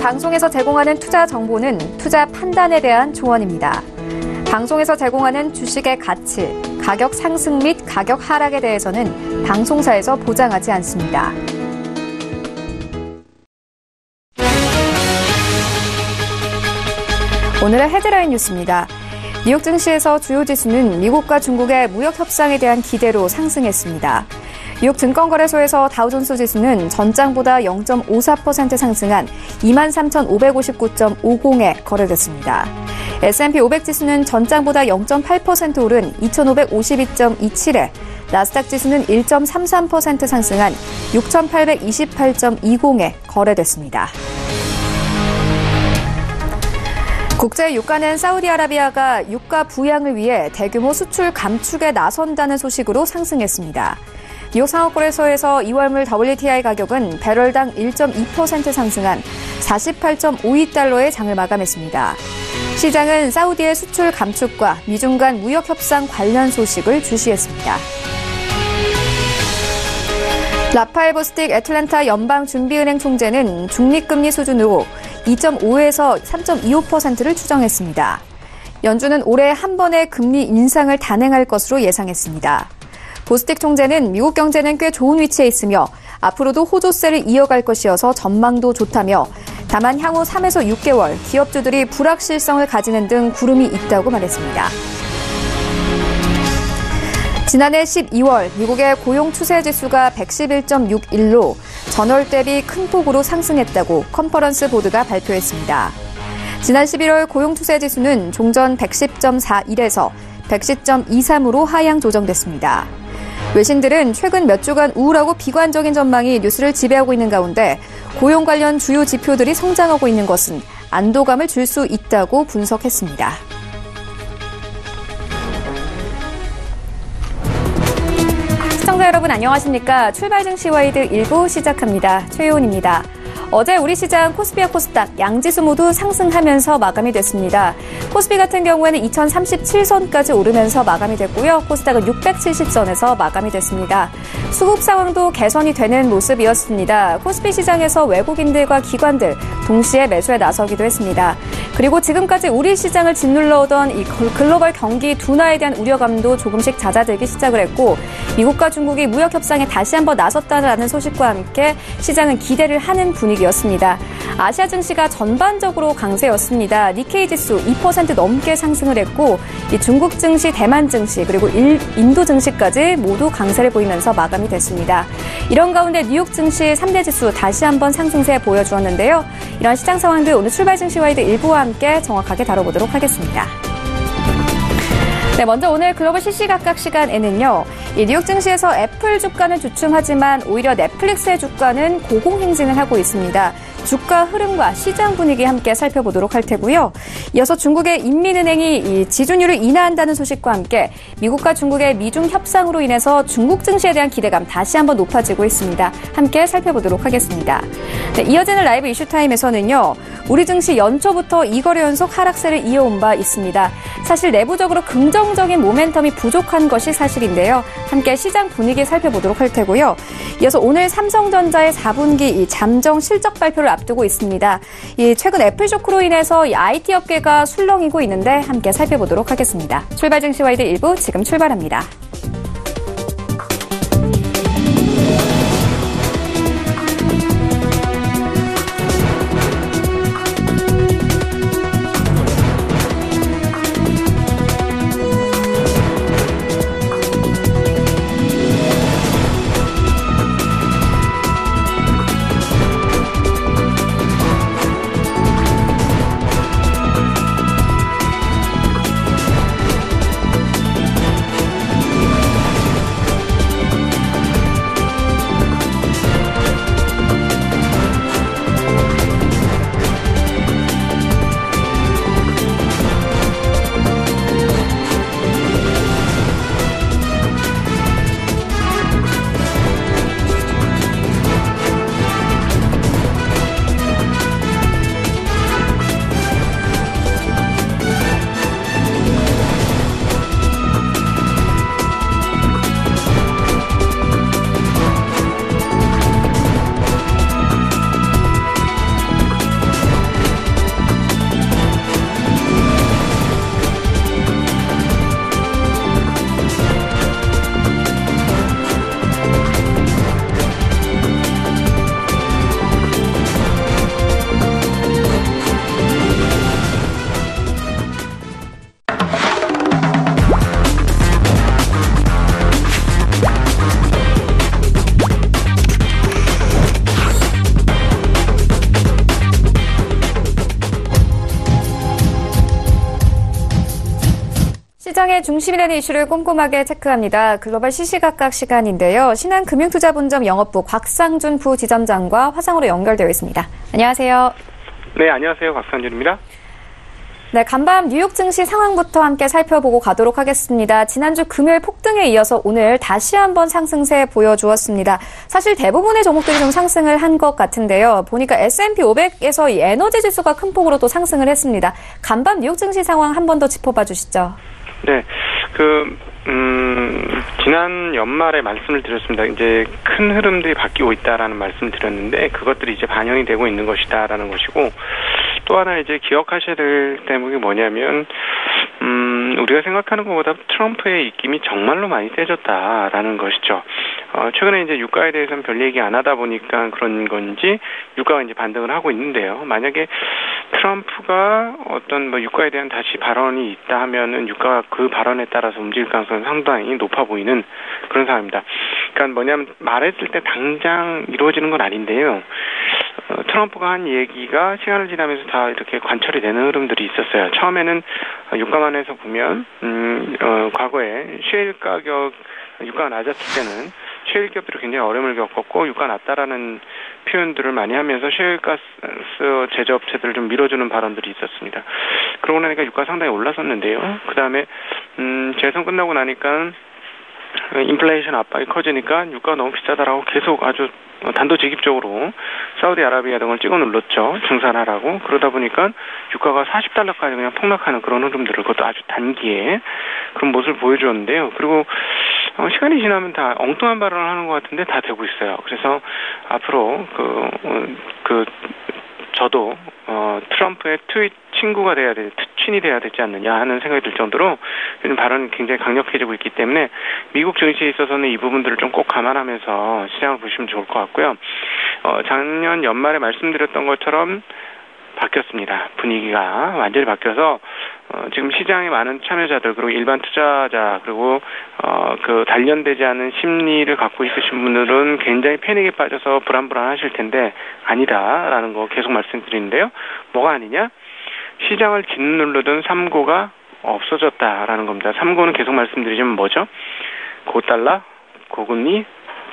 방송에서 제공하는 투자 정보는 투자 판단에 대한 조언입니다. 방송에서 제공하는 주식의 가치, 가격 상승 및 가격 하락에 대해서는 방송사에서 보장하지 않습니다. 오늘의 헤드라인 뉴스입니다. 뉴욕 증시에서 주요 지수는 미국과 중국의 무역 협상에 대한 기대로 상승했습니다. 뉴욕 증권거래소에서 다우존스 지수는 전장보다 0.54% 상승한 23,559.50에 거래됐습니다. S&P 500 지수는 전장보다 0.8% 오른 2,552.27에, 나스닥 지수는 1.33% 상승한 6,828.20에 거래됐습니다. 국제 유가는 사우디아라비아가 유가 부양을 위해 대규모 수출 감축에 나선다는 소식으로 상승했습니다. 뉴욕 상업거래소에서 2월물 WTI 가격은 배럴당 1.2% 상승한 48.52달러의 장을 마감했습니다. 시장은 사우디의 수출 감축과 미중 간 무역 협상 관련 소식을 주시했습니다. 라파엘 보스틱 애틀랜타 연방준비은행 총재는 중립금리 수준으로 2.5에서 3.25%를 추정했습니다. 연준은 올해 한 번의 금리 인상을 단행할 것으로 예상했습니다. 보스틱 총재는 미국 경제는 꽤 좋은 위치에 있으며 앞으로도 호조세를 이어갈 것이어서 전망도 좋다며, 다만 향후 3에서 6개월 기업주들이 불확실성을 가지는 등 구름이 있다고 말했습니다. 지난해 12월 미국의 고용 추세 지수가 111.61로 전월 대비 큰 폭으로 상승했다고 컨퍼런스 보드가 발표했습니다. 지난 11월 고용 추세 지수는 종전 110.41에서 110.23으로 하향 조정됐습니다. 외신들은 최근 몇 주간 우울하고 비관적인 전망이 뉴스를 지배하고 있는 가운데 고용 관련 주요 지표들이 성장하고 있는 것은 안도감을 줄 수 있다고 분석했습니다. 시청자 여러분 안녕하십니까? 출발 증시 와이드 1부 시작합니다. 최효은입니다. 어제 우리 시장 코스피와 코스닥 양지수 모두 상승하면서 마감이 됐습니다. 코스피 같은 경우에는 2037선까지 오르면서 마감이 됐고요. 코스닥은 670선에서 마감이 됐습니다. 수급 상황도 개선이 되는 모습이었습니다. 코스피 시장에서 외국인들과 기관들 동시에 매수에 나서기도 했습니다. 그리고 지금까지 우리 시장을 짓눌러오던 이 글로벌 경기 둔화에 대한 우려감도 조금씩 잦아들기 시작을 했고, 미국과 중국이 무역 협상에 다시 한번 나섰다는 소식과 함께 시장은 기대를 하는 분위기였습니다. 아시아 증시가 전반적으로 강세였습니다. 니케이 지수 2% 넘게 상승을 했고, 이 중국 증시, 대만 증시, 그리고 인도 증시까지 모두 강세를 보이면서 마감이 됐습니다. 이런 가운데 뉴욕 증시 3대 지수 다시 한번 상승세 보여주었는데요. 이런 시장 상황들 오늘 출발 증시 와이드 1부와 함께 정확하게 다뤄보도록 하겠습니다. 네, 먼저 오늘 글로벌 시시각각 시간에는요, 이 뉴욕 증시에서 애플 주가는 주춤하지만 오히려 넷플릭스의 주가는 고공행진을 하고 있습니다. 주가 흐름과 시장 분위기 함께 살펴보도록 할 테고요. 이어서 중국의 인민은행이 이 지준율을 인하한다는 소식과 함께 미국과 중국의 미중 협상으로 인해서 중국 증시에 대한 기대감 다시 한번 높아지고 있습니다. 함께 살펴보도록 하겠습니다. 네, 이어지는 라이브 이슈타임에서는요, 우리 증시 연초부터 2거래 연속 하락세를 이어온 바 있습니다. 사실 내부적으로 긍정적인 모멘텀이 부족한 것이 사실인데요. 함께 시장 분위기 살펴보도록 할 테고요. 이어서 오늘 삼성전자의 4분기 이 잠정 실적 발표를 앞두고 있습니다. 이 최근 애플 쇼크로 인해서 이 IT 업계가 술렁이고 있는데 함께 살펴보도록 하겠습니다. 출발 증시 와이드 1부 지금 출발합니다. 시장의 중심이 되는 이슈를 꼼꼼하게 체크합니다. 글로벌 시시각각 시간인데요. 신한금융투자본점 영업부 곽상준 부지점장과 화상으로 연결되어 있습니다. 안녕하세요. 네, 안녕하세요. 곽상준입니다. 네, 간밤 뉴욕 증시 상황부터 함께 살펴보고 가도록 하겠습니다. 지난주 금요일 폭등에 이어서 오늘 다시 한번 상승세 보여주었습니다. 사실 대부분의 종목들이 좀 상승을 한 것 같은데요. 보니까 S&P 500에서 이 에너지 지수가 큰 폭으로 또 상승을 했습니다. 간밤 뉴욕 증시 상황 한 번 더 짚어봐 주시죠. 네, 지난 연말에 말씀을 드렸습니다. 이제 큰 흐름들이 바뀌고 있다라는 말씀을 드렸는데 그것들이 이제 반영이 되고 있는 것이다라는 것이고 또 하나 이제 기억하셔야 될 대목이 뭐냐면 우리가 생각하는 것보다 트럼프의 입김이 정말로 많이 세졌다라는 것이죠. 최근에 이제 유가에 대해서는 별 얘기 안 하다 보니까 그런 건지 유가가 이제 반등을 하고 있는데요. 만약에 트럼프가 어떤 뭐 유가에 대한 다시 발언이 있다 하면은 유가가 그 발언에 따라서 움직일 가능성은 상당히 높아 보이는 그런 상황입니다. 그러니까 뭐냐면 말했을 때 당장 이루어지는 건 아닌데요. 트럼프가 한 얘기가 시간을 지나면서 다 이렇게 관철이 되는 흐름들이 있었어요. 처음에는 유가만에서 보면 과거에 셰일 가격 유가가 낮았을 때는 셰일 기업들이 굉장히 어려움을 겪었고 유가가 낮다라는 표현들을 많이 하면서 셰일가스 제조업체들을 좀 밀어주는 발언들이 있었습니다. 그러고 나니까 유가가 상당히 올랐었는데요. 그 다음에 재선 끝나고 나니까 인플레이션 압박이 커지니까 유가가 너무 비싸다라고 계속 아주 단도직입적으로 사우디아라비아 등을 찍어 눌렀죠. 증산하라고. 그러다 보니까 유가가 40달러까지 그냥 폭락하는 그런 흐름들을 그것도 아주 단기에 그런 모습을 보여주었는데요. 그리고 시간이 지나면 다 엉뚱한 발언을 하는 것 같은데 다 되고 있어요. 그래서 앞으로 저도 트럼프의 친구가 돼야 돼, 친이 돼야 되지 않느냐 하는 생각이 들 정도로 요즘 발언이 굉장히 강력해지고 있기 때문에 미국 증시에 있어서는 이 부분들을 좀 꼭 감안하면서 시장을 보시면 좋을 것 같고요. 작년 연말에 말씀드렸던 것처럼 바뀌었습니다. 분위기가 완전히 바뀌어서 지금 시장에 많은 참여자들 그리고 일반 투자자 그리고 단련되지 않은 심리를 갖고 있으신 분들은 굉장히 패닉에 빠져서 불안불안하실 텐데 아니다라는 거 계속 말씀드리는데요. 뭐가 아니냐? 시장을 짓누르던 3고가 없어졌다라는 겁니다. 3고는 계속 말씀드리자면 뭐죠? 고달러, 고금리,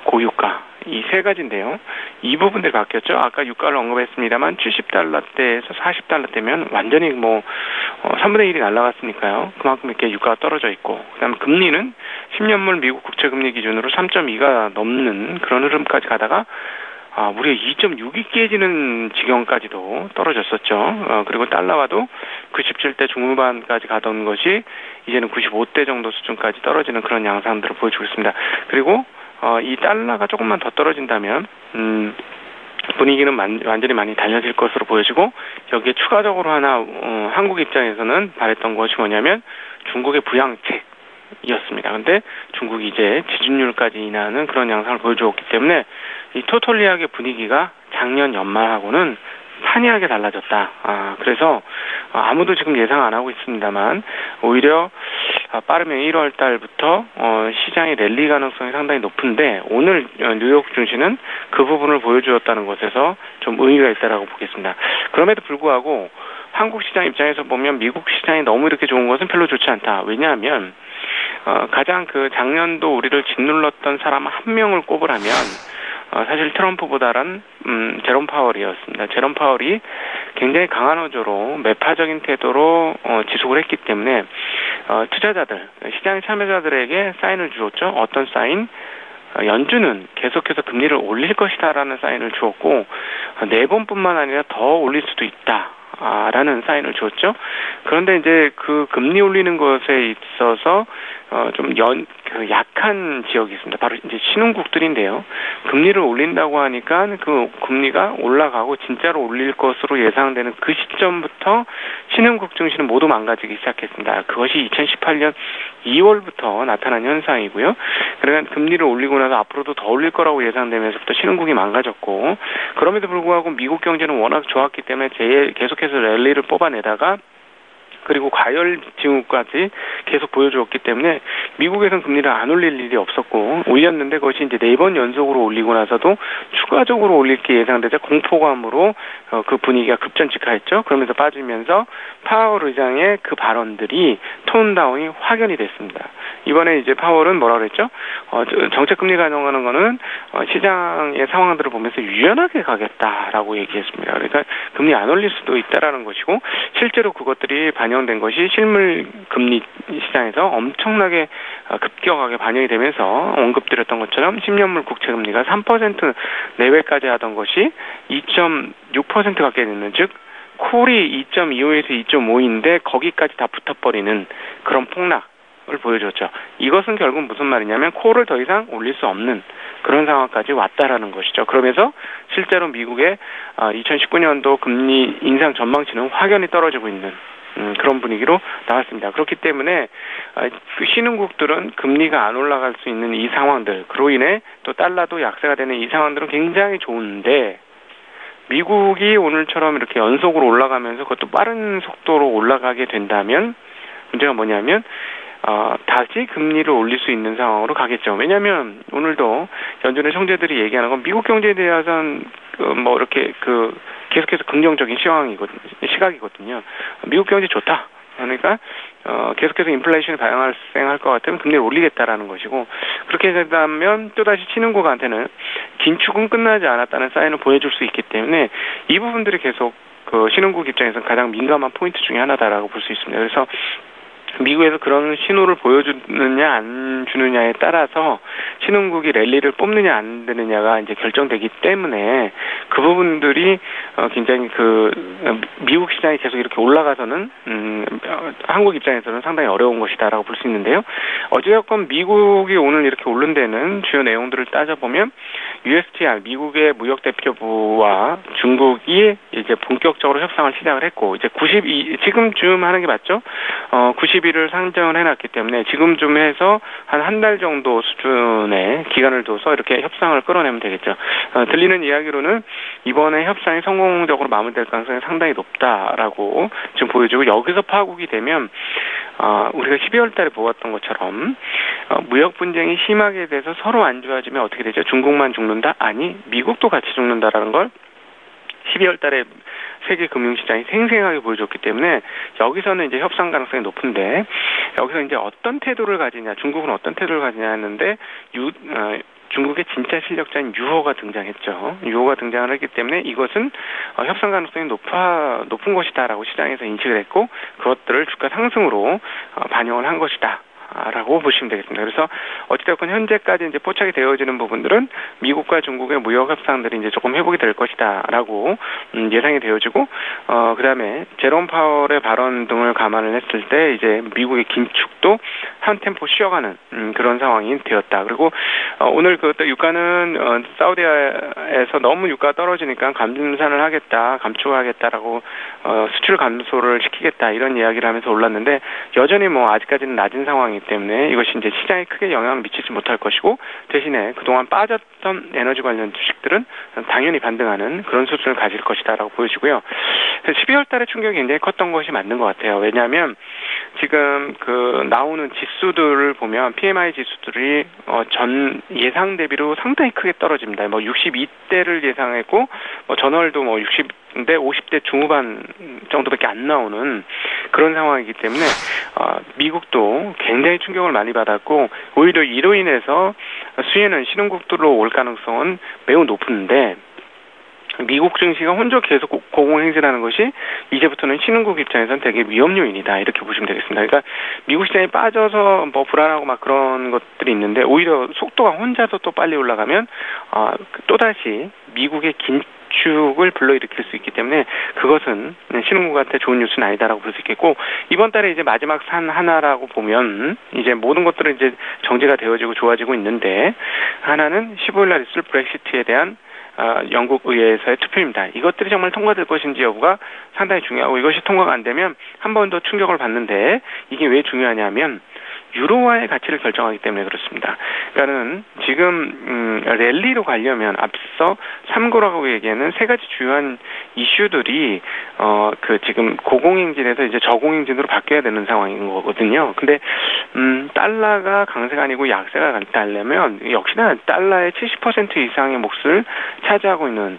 고유가 이 세 가지인데요. 이 부분들이 바뀌었죠. 아까 유가를 언급했습니다만 70달러대에서 40달러대면 완전히 3분의 1이 날아갔으니까요. 그만큼 이렇게 유가가 떨어져 있고 그다음에 금리는 10년물 미국 국채금리 기준으로 3.2가 넘는 그런 흐름까지 가다가 무려 2.6이 깨지는 지경까지도 떨어졌었죠. 그리고 달러와도 97대 중후반까지 가던 것이 이제는 95대 정도 수준까지 떨어지는 그런 양상들을 보여주고 있습니다. 그리고 이 달러가 조금만 더 떨어진다면 분위기는 완전히 많이 달라질 것으로 보여지고 여기에 추가적으로 하나 한국 입장에서는 바랬던 것이 뭐냐면 중국의 부양책이었습니다. 근데 중국이 이제 지준율까지 인하하는 그런 양상을 보여주었기 때문에 이 토탈리하게 분위기가 작년 연말하고는 판이하게 달라졌다. 그래서 아무도 지금 예상 안 하고 있습니다만 오히려 빠르면 1월 달부터 시장의 랠리 가능성이 상당히 높은데 오늘 뉴욕 증시는 그 부분을 보여주었다는 것에서 좀 의미가 있다라고 보겠습니다. 그럼에도 불구하고 한국 시장 입장에서 보면 미국 시장이 너무 이렇게 좋은 것은 별로 좋지 않다. 왜냐하면 가장 작년도 우리를 짓눌렀던 사람 한 명을 꼽으라면 사실 트럼프보다는 제롬 파월이었습니다. 제롬 파월이 굉장히 강한 어조로 매파적인 태도로 지속을 했기 때문에 투자자들, 시장 참여자들에게 사인을 주었죠. 어떤 사인? 연준은 계속해서 금리를 올릴 것이다라는 사인을 주었고 4번뿐만 아니라 더 올릴 수도 있다. 라는 사인을 줬죠. 그런데 이제 그 금리 올리는 것에 있어서 좀 약한 지역이 있습니다. 바로 이제 신흥국들인데요. 금리를 올린다고 하니까 그 금리가 올라가고 진짜로 올릴 것으로 예상되는 그 시점부터 신흥국 증시는 모두 망가지기 시작했습니다. 그것이 2018년 2월부터 나타난 현상이고요. 그러니까 금리를 올리고 나서 앞으로도 더 올릴 거라고 예상되면서부터 신흥국이 망가졌고 그럼에도 불구하고 미국 경제는 워낙 좋았기 때문에 계속해서 랠리를 뽑아내다가 그리고 과열 징후까지 계속 보여주었기 때문에 미국에서는 금리를 안 올릴 일이 없었고 올렸는데 그것이 이제 4번 연속으로 올리고 나서도 추가적으로 올릴 게 예상되자 공포감으로 그 분위기가 급전직하했죠. 그러면서 빠지면서 파월 의장의 그 발언들이 톤다운이 확연히 됐습니다. 이번에 이제 파월은 뭐라 그랬죠? 정책 금리 가능하는 거는 시장의 상황들을 보면서 유연하게 가겠다라고 얘기했습니다. 그러니까 금리 안 올릴 수도 있다라는 것이고 실제로 그것들이 반영된 것이 실물 금리 시장에서 엄청나게 급격하게 반영이 되면서 언급드렸던 것처럼 10년물 국채 금리가 3% 내외까지 하던 것이 2.6% 가까이 되는 즉 콜이 2.25에서 2.5인데 거기까지 다 붙어버리는 그런 폭락을 보여줬죠. 이것은 결국 무슨 말이냐면 콜을 더 이상 올릴 수 없는 그런 상황까지 왔다라는 것이죠. 그러면서 실제로 미국의 2019년도 금리 인상 전망치는 확연히 떨어지고 있는 그런 분위기로 나왔습니다. 그렇기 때문에 신흥국들은 금리가 안 올라갈 수 있는 이 상황들, 그로 인해 또 달러도 약세가 되는 이 상황들은 굉장히 좋은데 미국이 오늘처럼 이렇게 연속으로 올라가면서 그것도 빠른 속도로 올라가게 된다면 문제가 뭐냐면 다시 금리를 올릴 수 있는 상황으로 가겠죠. 왜냐하면 오늘도 연준의 총재들이 얘기하는 건 미국 경제에 대해서는 뭐 이렇게 계속해서 긍정적인 시각이거든요. 미국 경제 좋다. 그러니까 계속해서 인플레이션이 발생할 것 같으면 금리를 올리겠다라는 것이고 그렇게 된다면 또다시 신흥국한테는 긴축은 끝나지 않았다는 사인을 보여줄 수 있기 때문에 이 부분들이 계속 신흥국 입장에서는 가장 민감한 포인트 중에 하나다라고 볼 수 있습니다. 그래서 미국에서 그런 신호를 보여주느냐 안 주느냐에 따라서 신흥국이 랠리를 뽑느냐 안 되느냐가 이제 결정되기 때문에 그 부분들이 굉장히 미국 시장이 계속 이렇게 올라가서는 한국 입장에서는 상당히 어려운 것이다라고 볼 수 있는데요. 어찌됐건 미국이 오늘 이렇게 오른 데는 주요 내용들을 따져보면 USTR 미국의 무역대표부와 중국이 이제 본격적으로 협상을 시작을 했고 이제 지금쯤 하는 게 맞죠? 90일을 상정을 해놨기 때문에 지금쯤 해서 한 달 정도 수준의 기간을 둬서 이렇게 협상을 끌어내면 되겠죠. 들리는 이야기로는 이번에 협상이 성공적으로 마무리될 가능성이 상당히 높다라고 지금 보여지고 여기서 파국이 되면 우리가 12월 달에 보았던 것처럼 무역 분쟁이 심하게 돼서 서로 안 좋아지면 어떻게 되죠? 중국만 죽는다? 아니, 미국도 같이 죽는다라는 걸 12월 달에 세계 금융시장이 생생하게 보여줬기 때문에 여기서는 이제 협상 가능성이 높은데 여기서 이제 어떤 태도를 가지냐, 중국은 어떤 태도를 가지냐 했는데 중국의 진짜 실력자인 유호가 등장했죠. 유호가 등장을 했기 때문에 이것은 협상 가능성이 높은 것이다라고 시장에서 인식을 했고 그것들을 주가 상승으로 반영을 한 것이다. 라고 보시면 되겠습니다. 그래서 어찌됐건 현재까지 이제 포착이 되어지는 부분들은 미국과 중국의 무역 협상들이 이제 조금 회복이 될 것이다라고 예상이 되어지고 그다음에 제롬 파월의 발언 등을 감안을 했을 때 이제 미국의 긴축도 한 템포 쉬어가는 그런 상황이 되었다. 그리고 오늘 그것도 유가는 사우디에서 너무 유가가 떨어지니까 감산을 하겠다, 감축하겠다라고 수출 감소를 시키겠다 이런 이야기를 하면서 올랐는데 여전히 뭐 아직까지는 낮은 상황이 때문에 이것이 이제 시장에 크게 영향을 미치지 못할 것이고 대신에 그동안 빠졌던 에너지 관련 주식들은 당연히 반등하는 그런 수준을 가질 것이다라고 보여지고요. 12월 달에 충격이 굉장히 컸던 것이 맞는 것 같아요. 왜냐하면 지금 나오는 지수들을 보면 PMI 지수들이 전 예상 대비로 상당히 크게 떨어집니다. 62대를 예상했고 전월도 60대 50대 중후반 정도밖에 안 나오는 그런 상황이기 때문에 미국도 굉장히 충격을 많이 받았고 오히려 이로 인해서 수혜는 신흥국들로 올 가능성은 매우 높은데 미국 증시가 혼자 계속 고공행진하는 것이 이제부터는 신흥국 입장에서는 되게 위험 요인이다 이렇게 보시면 되겠습니다. 그러니까 미국 시장이 빠져서 불안하고 막 그런 것들이 있는데 오히려 속도가 혼자서 또 빨리 올라가면 또다시 미국의 긴축을 불러일으킬 수 있기 때문에 그것은 신흥국한테 좋은 뉴스는 아니다라고 볼 수 있겠고 이번 달에 이제 마지막 산 하나라고 보면 이제 모든 것들은 이제 정제가 되어지고 좋아지고 있는데 하나는 15일 날 있을 브렉시트에 대한 영국 의회에서의 투표입니다. 이것들이 정말 통과될 것인지 여부가 상당히 중요하고 이것이 통과가 안 되면 한 번 더 충격을 받는데 이게 왜 중요하냐면 유로화의 가치를 결정하기 때문에 그렇습니다. 그러니까는 지금 랠리로 가려면 앞서 참고라고 얘기하는 세 가지 주요한 이슈들이 지금 고공행진에서 이제 저공행진으로 바뀌어야 되는 상황인 거거든요. 근데 달러가 강세가 아니고 약세가 되려면 역시나 달러의 70% 이상의 몫을 차지하고 있는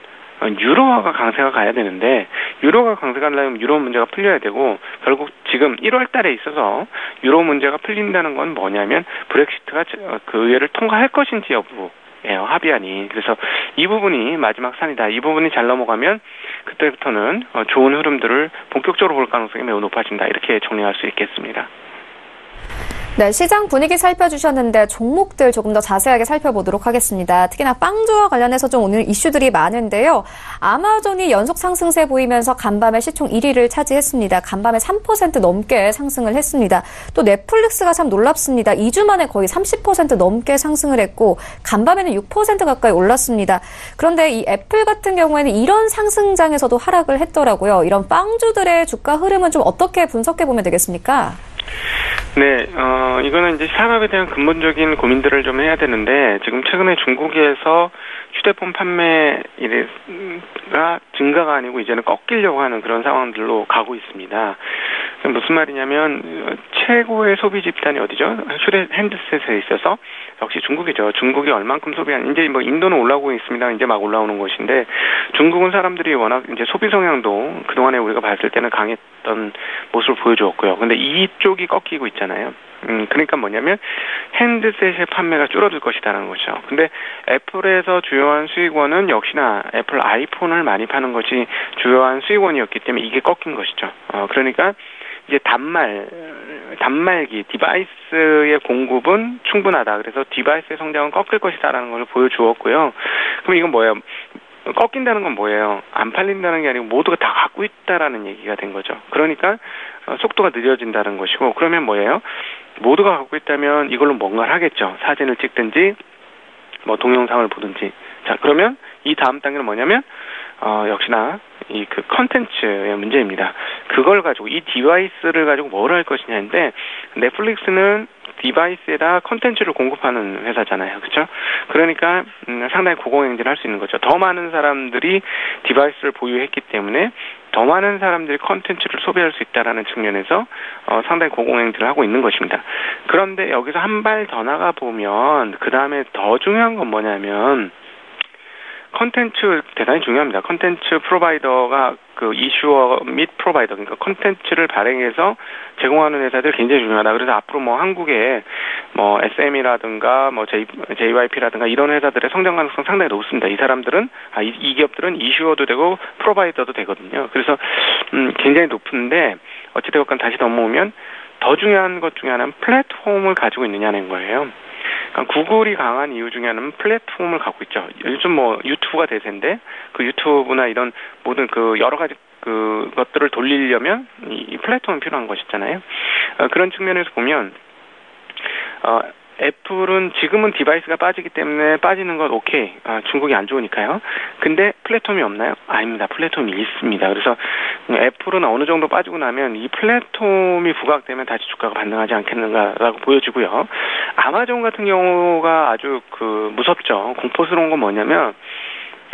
유로화가 강세가 가야 되는데, 유로가 강세가 가려면 유로 문제가 풀려야 되고, 결국 지금 1월 달에 있어서 유로 문제가 풀린다는 건 뭐냐면 브렉시트가 그 의회를 통과할 것인지 여부예요, 합의안이. 그래서 이 부분이 마지막 산이다. 이 부분이 잘 넘어가면 그때부터는 좋은 흐름들을 본격적으로 볼 가능성이 매우 높아진다. 이렇게 정리할 수 있겠습니다. 네, 시장 분위기 살펴주셨는데 종목들 조금 더 자세하게 살펴보도록 하겠습니다. 특히나 빵주와 관련해서 좀 오늘 이슈들이 많은데요. 아마존이 연속 상승세 보이면서 간밤에 시총 1위를 차지했습니다. 간밤에 3% 넘게 상승을 했습니다. 또 넷플릭스가 참 놀랍습니다. 2주 만에 거의 30% 넘게 상승을 했고 간밤에는 6% 가까이 올랐습니다. 그런데 이 애플 같은 경우에는 이런 상승장에서도 하락을 했더라고요. 이런 빵주들의 주가 흐름은 좀 어떻게 분석해 보면 되겠습니까? 네, 이거는 이제 산업에 대한 근본적인 고민들을 좀 해야 되는데, 지금 최근에 중국에서 휴대폰 판매가 증가가 아니고 이제는 꺾이려고 하는 그런 상황들로 가고 있습니다. 무슨 말이냐면, 최고의 소비 집단이 어디죠? 핸드셋에 있어서 역시 중국이죠. 중국이 얼만큼 소비하는, 이제 뭐 인도는 올라오고 있습니다. 이제 막 올라오는 것인데, 중국은 사람들이 워낙 이제 소비 성향도 그동안에 우리가 봤을 때는 강했던 모습을 보여주었고요. 근데 이쪽이 꺾이고 있잖아요. 그러니까 뭐냐면 핸드셋의 판매가 줄어들 것이다라는 거죠. 근데 애플에서 주요한 수익원은 역시나 애플 아이폰을 많이 파는 것이 주요한 수익원이었기 때문에 이게 꺾인 것이죠. 그러니까 이제 단말기 디바이스의 공급은 충분하다. 그래서 디바이스의 성장은 꺾일 것이다라는 걸 보여주었고요. 그럼 이건 뭐예요? 꺾인다는 건 뭐예요? 안 팔린다는 게 아니고 모두가 다 갖고 있다라는 얘기가 된 거죠. 그러니까 속도가 느려진다는 것이고, 그러면 뭐예요? 모두가 갖고 있다면 이걸로 뭔가를 하겠죠. 사진을 찍든지 뭐 동영상을 보든지. 자, 그러면 이 다음 단계는 뭐냐면 역시나 이 그 컨텐츠의 문제입니다. 그걸 가지고 이 디바이스를 가지고 뭘 할 것이냐인데, 넷플릭스는 디바이스에다 컨텐츠를 공급하는 회사잖아요. 그렇죠? 그러니까 상당히 고공행진을 할 수 있는 거죠. 더 많은 사람들이 디바이스를 보유했기 때문에 더 많은 사람들이 컨텐츠를 소비할 수 있다는 측면에서 상당히 고공행진을 하고 있는 것입니다. 그런데 여기서 한 발 더 나가보면 그 다음에 더 중요한 건 뭐냐면, 컨텐츠 대단히 중요합니다. 컨텐츠 프로바이더가 그 이슈어 및 프로바이더, 그러니까 컨텐츠를 발행해서 제공하는 회사들 굉장히 중요하다. 그래서 앞으로 뭐 한국에 뭐 SM이라든가 뭐 JYP라든가 이런 회사들의 성장 가능성 상당히 높습니다. 이 사람들은 이 기업들은 이슈어도 되고 프로바이더도 되거든요. 그래서 굉장히 높은데, 어찌되었건 다시 넘어오면 더 중요한 것 중에 하나는 플랫폼을 가지고 있느냐는 거예요. 그러니까 구글이 강한 이유 중에 하나는 플랫폼을 갖고 있죠. 요즘 뭐 유튜브가 대세인데, 그 유튜브나 이런 모든 그 여러 가지 그 것들을 돌리려면 이 플랫폼이 필요한 것이잖아요. 그런 측면에서 보면 애플은 지금은 디바이스가 빠지기 때문에 빠지는 건 오케이. 중국이 안 좋으니까요. 근데 플랫폼이 없나요? 아닙니다. 플랫폼이 있습니다. 그래서 애플은 어느 정도 빠지고 나면 이 플랫폼이 부각되면 다시 주가가 반등하지 않겠는가라고 보여지고요. 아마존 같은 경우가 아주 그 무섭죠. 공포스러운 건 뭐냐면,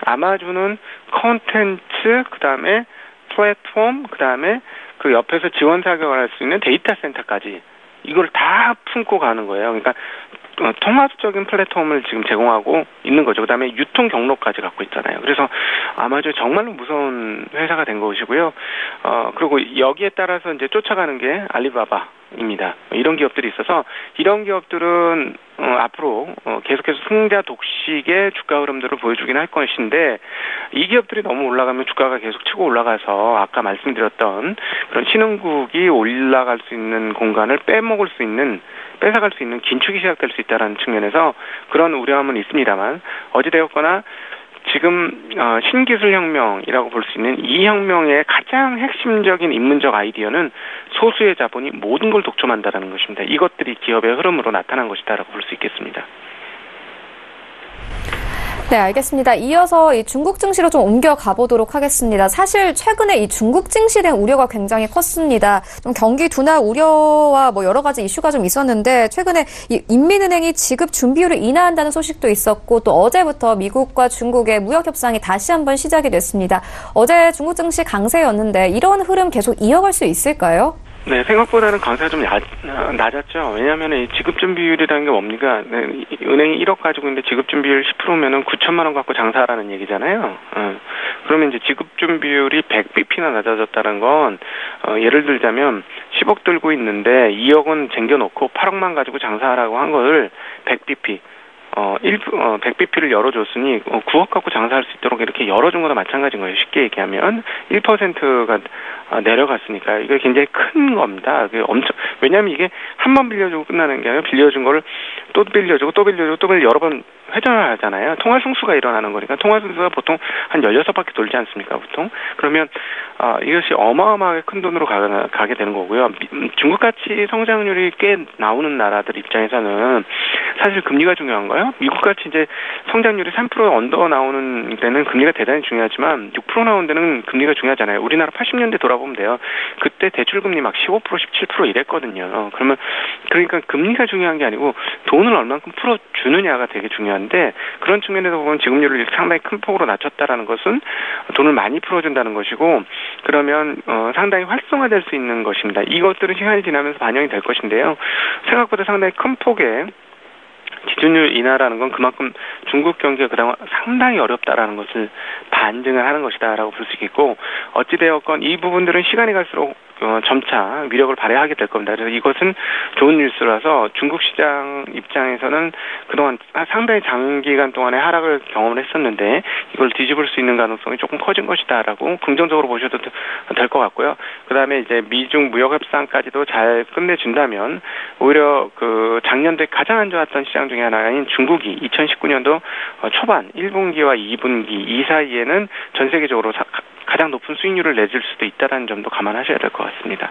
아마존은 컨텐츠, 그 다음에 플랫폼, 그 다음에 그 옆에서 지원 사격을 할 수 있는 데이터 센터까지 이걸 다 품고 가는 거예요. 그러니까 통합적인 플랫폼을 지금 제공하고 있는 거죠. 그다음에 유통 경로까지 갖고 있잖아요. 그래서 아마존 정말로 무서운 회사가 된 것이고요. 그리고 여기에 따라서 이제 쫓아가는 게 알리바바입니다. 이런 기업들이 있어서 이런 기업들은 앞으로 계속해서 승자 독식의 주가 흐름들을 보여주긴 할 것인데, 이 기업들이 너무 올라가면 주가가 계속 치고 올라가서 아까 말씀드렸던 그런 신흥국이 올라갈 수 있는 공간을 뺏어갈 수 있는 긴축이 시작될 수 있다는 측면에서 그런 우려함은 있습니다만, 어찌되었거나 지금 신기술 혁명이라고 볼 수 있는 이 혁명의 가장 핵심적인 인문적 아이디어는 소수의 자본이 모든 걸 독점한다는 것입니다. 이것들이 기업의 흐름으로 나타난 것이다라고 볼 수 있겠습니다. 네, 알겠습니다. 이어서 이 중국 증시로 좀 옮겨가 보도록 하겠습니다. 사실 최근에 이 중국 증시에 대한 우려가 굉장히 컸습니다. 좀 경기 둔화 우려와 뭐 여러 가지 이슈가 좀 있었는데 최근에 이 인민은행이 지급 준비율을 인하한다는 소식도 있었고 또 어제부터 미국과 중국의 무역 협상이 다시 한번 시작이 됐습니다. 어제 중국 증시 강세였는데 이런 흐름 계속 이어갈 수 있을까요? 네, 생각보다는 강세가 좀 낮았죠. 왜냐하면 이 지급준비율이라는 게 뭡니까? 네, 은행이 1억 가지고 있는데 지급준비율 10%면은 9천만 원 갖고 장사하라는 얘기잖아요. 그러면 이제 지급준비율이 100bp나 낮아졌다는 건, 예를 들자면 10억 들고 있는데 2억은 쟁겨놓고 8억만 가지고 장사하라고 한 거를 100bp, 100bp를 열어줬으니 9억 갖고 장사할 수 있도록 이렇게 열어준 거나 마찬가지인 거예요. 쉽게 얘기하면 1%가 내려갔으니까 이게 굉장히 큰 겁니다. 왜냐하면 이게 한 번 빌려주고 끝나는 게 아니라 빌려준 거를 또 빌려주고 또 빌려주고 또 빌려 여러 번 회전을 하잖아요. 통화 승수가 일어나는 거니까 통화 승수가 보통 한 16바퀴 돌지 않습니까, 보통? 그러면 이것이 어마어마하게 큰 돈으로 가게 되는 거고요. 중국같이 성장률이 꽤 나오는 나라들 입장에서는 사실 금리가 중요한가요? 미국같이 이제 성장률이 3% 언더 나오는 데는 금리가 대단히 중요하지만 6% 나오는 데는 금리가 중요하잖아요. 우리나라 80년대 돌아보면 돼요. 그때 대출금리 막 15%, 17% 이랬거든요. 그러니까 금리가 중요한 게 아니고 돈을 얼만큼 풀어주느냐가 되게 중요한데 그런 측면에서 보면 지급률을 상당히 큰 폭으로 낮췄다라는 것은 돈을 많이 풀어준다는 것이고 그러면 상당히 활성화될 수 있는 것입니다. 이것들은 시간이 지나면서 반영이 될 것인데요. 생각보다 상당히 큰 폭의 기준율 인하라는 건 그만큼 중국 경기가 그동안 상당히 어렵다라는 것을 반증을 하는 것이다라고 볼 수 있겠고 어찌되었건 이 부분들은 시간이 갈수록 점차 위력을 발휘하게 될 겁니다. 그래서 이것은 좋은 뉴스라서 중국 시장 입장에서는 그동안 상당히 장기간 동안의 하락을 경험을 했었는데 이걸 뒤집을 수 있는 가능성이 조금 커진 것이다라고 긍정적으로 보셔도 될 것 같고요. 그다음에 이제 미중 무역 협상까지도 잘 끝내준다면 오히려 그 작년도에 가장 안 좋았던 시장 중에 하나인 중국이 2019년도 초반 1분기와 2분기 이 사이에는 전 세계적으로 가장 높은 수익률을 내줄 수도 있다는 점도 감안하셔야 될 것 같습니다.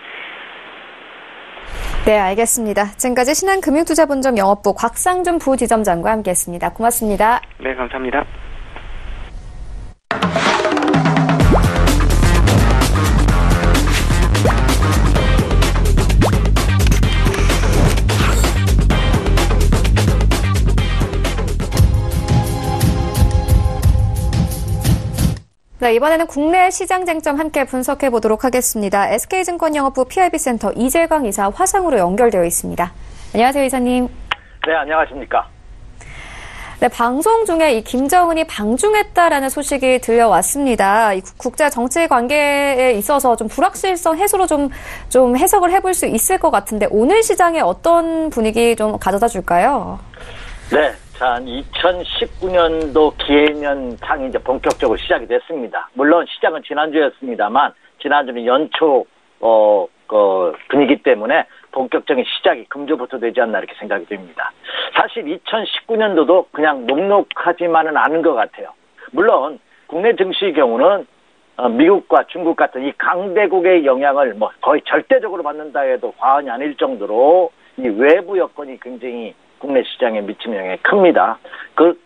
네, 알겠습니다. 지금까지 신한금융투자본점 영업부 곽상준 부지점장과 함께했습니다. 고맙습니다. 네, 감사합니다. 네, 이번에는 국내 시장 쟁점 함께 분석해 보도록 하겠습니다. SK증권 영업부 PIB센터 이재광 이사 화상으로 연결되어 있습니다. 안녕하세요, 이사님. 네, 안녕하십니까. 네, 방송 중에 이 김정은이 방중했다라는 소식이 들려왔습니다. 이 국제 정치 관계에 있어서 좀 불확실성 해소로 좀 해석을 해볼 수 있을 것 같은데 오늘 시장에 어떤 분위기 좀 가져다 줄까요? 네. 자, 2019년도 기해년상이 이제 본격적으로 시작이 됐습니다. 물론 시작은 지난주였습니다만, 지난주는 연초, 분위기 때문에 본격적인 시작이 금주부터 되지 않나 이렇게 생각이 됩니다. 사실 2019년도도 그냥 녹록하지만은 않은 것 같아요. 물론, 국내 증시의 경우는 미국과 중국 같은 이 강대국의 영향을 뭐 거의 절대적으로 받는다 해도 과언이 아닐 정도로 이 외부 여건이 굉장히 국내 시장에 미치는 영향이 큽니다.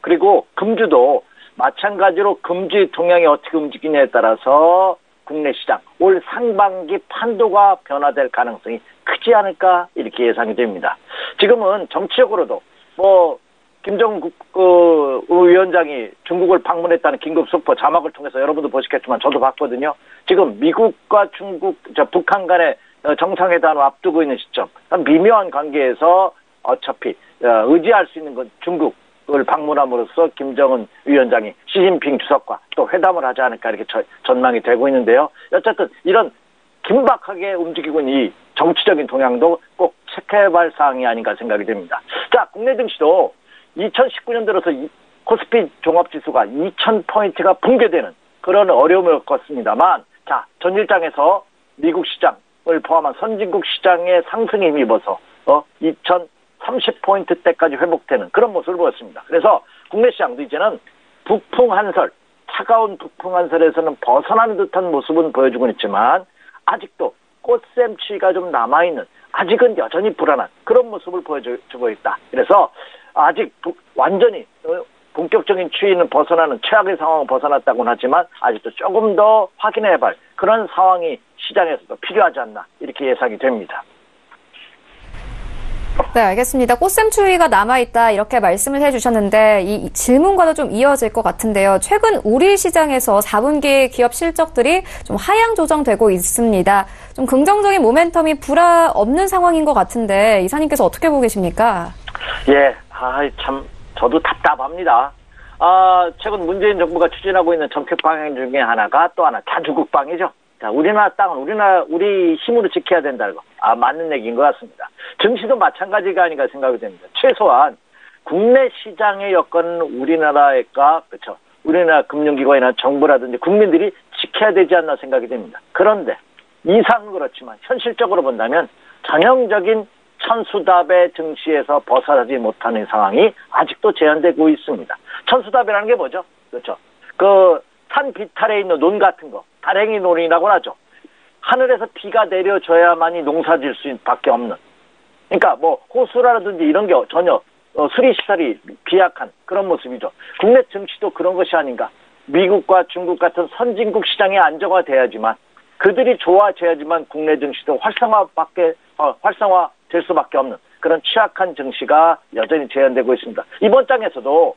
그리고 금주도 마찬가지로 금주의 동향이 어떻게 움직이냐에 따라서 국내 시장 올 상반기 판도가 변화될 가능성이 크지 않을까 이렇게 예상이 됩니다. 지금은 정치적으로도 김정국 위원장이 중국을 방문했다는 긴급 속보 자막을 통해서 여러분도 보시겠지만 저도 봤거든요. 지금 미국과 북한 간의 정상회담을 앞두고 있는 시점 미묘한 관계에서 어차피 의지할 수 있는 건 중국을 방문함으로써 김정은 위원장이 시진핑 주석과 또 회담을 하지 않을까 이렇게 전망이 되고 있는데요. 어쨌든 이런 긴박하게 움직이고 있는 이 정치적인 동향도 꼭 체크해볼 사항이 아닌가 생각이 됩니다. 자, 국내 증시도 2019년 들어서 코스피 종합지수가 2000포인트가 붕괴되는 그런 어려움을 겪었습니다만 자, 전일장에서 미국 시장을 포함한 선진국 시장의 상승에 힘입어서 2030포인트대까지 회복되는 그런 모습을 보였습니다. 그래서 국내 시장도 이제는 차가운 북풍 한설에서는 벗어난 듯한 모습은 보여주고 있지만 아직도 꽃샘추위가 좀 남아있는 아직은 여전히 불안한 그런 모습을 보여주고 있다. 그래서 아직 완전히 본격적인 추이는 벗어나는 최악의 상황은 벗어났다고는 하지만 아직도 조금 더 확인해봐야 그런 상황이 시장에서도 필요하지 않나 이렇게 예상이 됩니다. 네, 알겠습니다. 꽃샘추위가 남아있다 이렇게 말씀을 해주셨는데 이 질문과도 좀 이어질 것 같은데요. 최근 우리 시장에서 4분기 기업 실적들이 좀 하향 조정되고 있습니다. 좀 긍정적인 모멘텀이 불화 없는 상황인 것 같은데 이사님께서 어떻게 보고 계십니까? 예, 참 저도 답답합니다. 최근 문재인 정부가 추진하고 있는 정책 방향 중에 하나가 또 하나 자주국방이죠. 자, 우리나라 땅은 우리 힘으로 지켜야 된다는 거. 맞는 얘기인 것 같습니다. 증시도 마찬가지가 아닌가 생각이 됩니다. 최소한 국내 시장의 여건은 우리나라가, 그렇죠. 우리나라 금융기관이나 정부라든지 국민들이 지켜야 되지 않나 생각이 됩니다. 그런데 이상은 그렇지만 현실적으로 본다면 전형적인 천수답의 증시에서 벗어나지 못하는 상황이 아직도 제한되고 있습니다. 천수답이라는 게 뭐죠? 그렇죠. 산 비탈에 있는 논 같은 거, 다랭이 논이라고 하죠. 하늘에서 비가 내려줘야만이 농사질 수밖에 없는. 그러니까 호수라든지 이런 게 전혀 수리시설이 비약한 그런 모습이죠. 국내 증시도 그런 것이 아닌가. 미국과 중국 같은 선진국 시장이 안정화돼야지만 그들이 좋아져야지만 국내 증시도 활성화될 수밖에 없는 그런 취약한 증시가 여전히 제한되고 있습니다. 이번 장에서도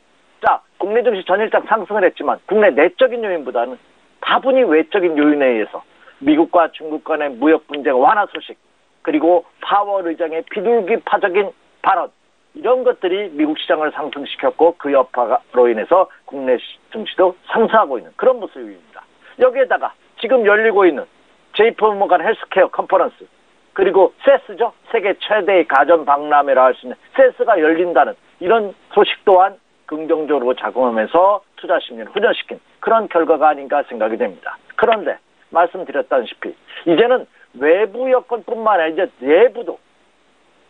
국내 증시 전일장 상승을 했지만 국내 내적인 요인보다는 다분히 외적인 요인에 의해서 미국과 중국 간의 무역 분쟁 완화 소식 그리고 파월 의장의 비둘기파적인 발언 이런 것들이 미국 시장을 상승시켰고 그 여파로 인해서 국내 증시도 상승하고 있는 그런 모습입니다. 여기에다가 지금 열리고 있는 JP모간 헬스케어 컨퍼런스 그리고 세스죠. 세계 최대의 가전 박람회라 할 수 있는 세스가 열린다는 이런 소식 또한 긍정적으로 작용하면서 투자 심리를 후전시킨 그런 결과가 아닌가 생각이 됩니다. 그런데 말씀드렸다시피 이제는 외부 여건뿐만 아니라 이제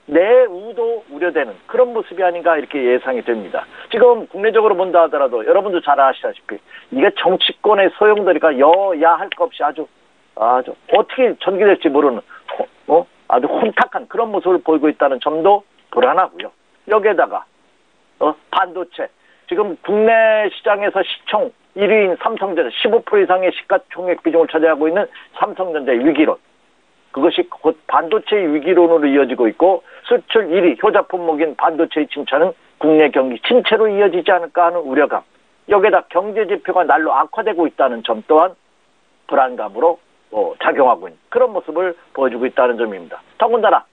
내우도 우려되는 그런 모습이 아닌가 이렇게 예상이 됩니다. 지금 국내적으로 본다 하더라도 여러분도 잘 아시다시피 이게 정치권의 소용돌이가 여야 할 것 없이 아주 어떻게 전개될지 모르는 아주 혼탁한 그런 모습을 보이고 있다는 점도 불안하고요. 여기에다가 반도체 지금 국내 시장에서 시총 1위인 삼성전자 15% 이상의 시가총액 비중을 차지하고 있는 삼성전자의 위기론 그것이 곧 반도체의 위기론으로 이어지고 있고 수출 1위 효자 품목인 반도체의 침체는 국내 경기 침체로 이어지지 않을까 하는 우려감 여기에다 경제지표가 날로 악화되고 있다는 점 또한 불안감으로 작용하고 있는 그런 모습을 보여주고 있다는 점입니다. 더군다나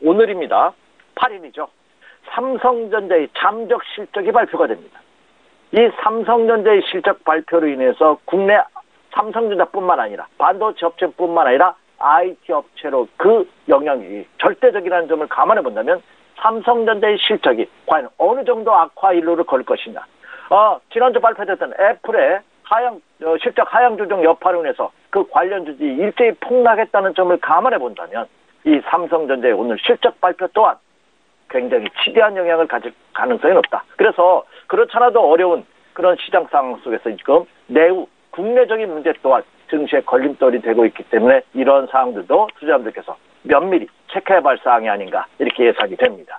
오늘입니다. 8일이죠. 삼성전자의 잠적 실적이 발표가 됩니다. 이 삼성전자의 실적 발표로 인해서 국내 삼성전자뿐만 아니라 반도체 업체뿐만 아니라 IT 업체로 그 영향이 절대적이라는 점을 감안해 본다면 삼성전자의 실적이 과연 어느 정도 악화 일로를 걸 것이냐. 지난주 발표됐던 애플의 실적 하향 조정 여파로 인해서 그 관련 주식이 일제히 폭락했다는 점을 감안해 본다면 이 삼성전자의 오늘 실적 발표 또한 굉장히 치대한 영향을 가질 가능성이 높다. 그래서 그렇잖아도 어려운 그런 시장 상황 속에서 지금 내후 국내적인 문제 또한 증시에 걸림돌이 되고 있기 때문에 이런 사항들도 투자자분들께서 면밀히 체크해야 할 사항이 아닌가 이렇게 예상이 됩니다.